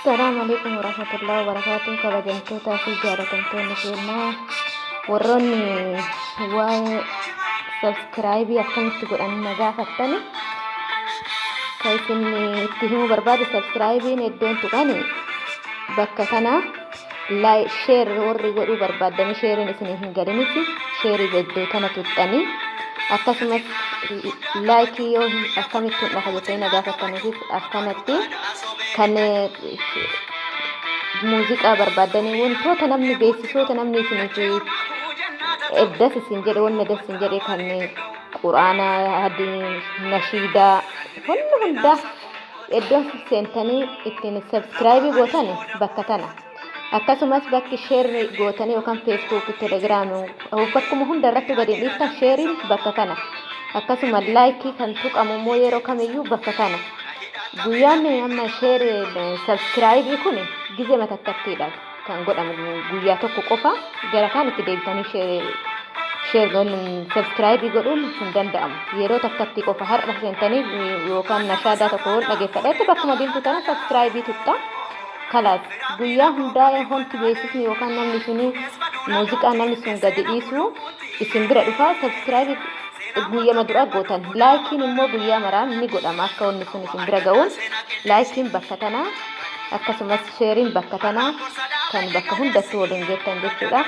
السلام عليكم ورحمة الله وبركاته. كبجنتوتا في جارتنتون كينا وروني واي سبسكرايبي أكمل تقول أن نجافتني كيسني تهمو برباد سبسكرايبي ندون تغني بكتنا لاي شير وري وري بربادني شير نسني هنجرينيسي شيري بدو تنا تتني أكسمت لايكي يو أكمل تنا خجتين نجافتني في أكملتي kan muuziqaa barbaadanii wantoota namni beeksisoota namni isiniif eddas isin jedhe wanna das isin jedhe kan quraana nashiidaa hunda eddoon seentanii ittiin sabskraayibii gootan bakka tana akkasumas bakki sheer gootanii yookaan feesbuuk telegiraam bakkuma hunda irratti gadi dhiiftan sheeriin bakka kana akkasuma laayikii kan tuqamu immoo yeroo kamiyyuu bakka kana guyyaan amma sheer sabskraayibii kun gizee matakattiidha kan godhamu guyyaa tokko qofa gara kan itti deebitanii sheer sabskraayibii godhuun hin danda'amu yeroo takkatti qofa har'a seentanii yookaan nashaadaa tokko dhageeffadheetti bakkuma deemtu tana sabskraayibii tutta kalaas guyyaa hundaa honti beeksisni yookaan namni suni muuziqaa namni sun gadi dhiisu isin bira dhufa sabskraayibii guyyaa madura gootan laakiin immoo guyyaa maraan ni godhama akka wanni sun isin bira ga'uun laakiin bakka tana akkasumas sheeriin bakka tana kan bakka hundatti waliin geettan jechuudha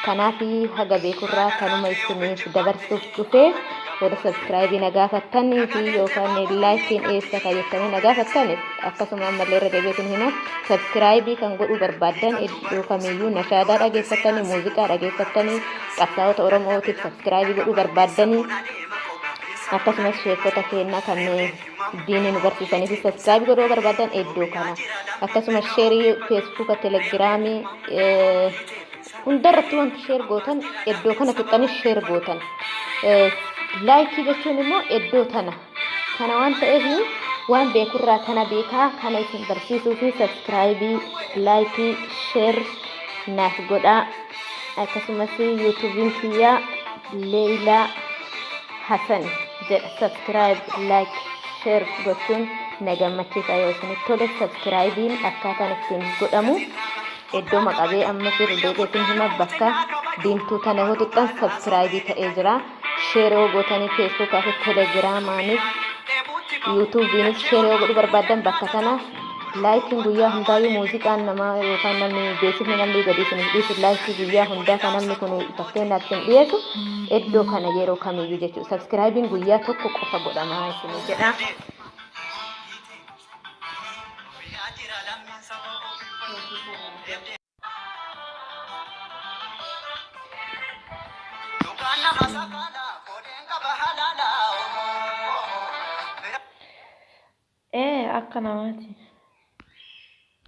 kanaaf haga beekurraa kanuma isiniif dabarsuuf dhufee wada sabskraayibii nagaafattanii fi yookaan laakiin eessa kayyattanii nagaafattanii akkasuma ammallee irra deebiitiin hima sabskraayibii kan godhuu barbaadan iddoo kamiyyuu nashaadaa dhageeffattanii muuziqaa dhageeffattanii qabsaa'ota oromootiif sabskraayibii godhuu barbaadanii akkasumas sheekota keenna kan diinii nu barsiisanii fi sabskraayibii godhuu barbaadan iddoo kana akkasumas sheerii feesbuuka telegiraamii hundarratti wanti sheer gootan iddoo kana tuqanii sheer gootan laayikii jechuun immoo iddoo tana kana waan ta'eef waan beekurraa kana beekaa kana isin barsiisuu fi sabskraayibii laayikii sheer naaf godhaa akkasumas yuutuubiin kiyyaa leeyilaa hasan jedha sabskraayib laayik sheer gochuun na gammachiisa yoo isinitti tole sabskraayibiin akkaataan ittiin godhamu iddoo maqabee amma sirri deebiitiin hima bakka diimtuu tana yoo tuqxan sabskraayibii ta'ee jira sheer yoo gootanii feesbuukaa fi telegiraamaanis yuutuubiinis sheer yoo godhuu barbaadan bakka tana laayikiin guyyaa hundaayyuu muuziqaan namaa yookaan namni beeksifni namni gadi isiniif dhiisu laayikii guyyaa hundaa kan namni kun fakkeenyaaf isin dhiyeessu iddoo kana yeroo kamiyyuu jechuudha sabskraayibiin guyyaa tokko qofa godhama isin jedha. Akka namaati.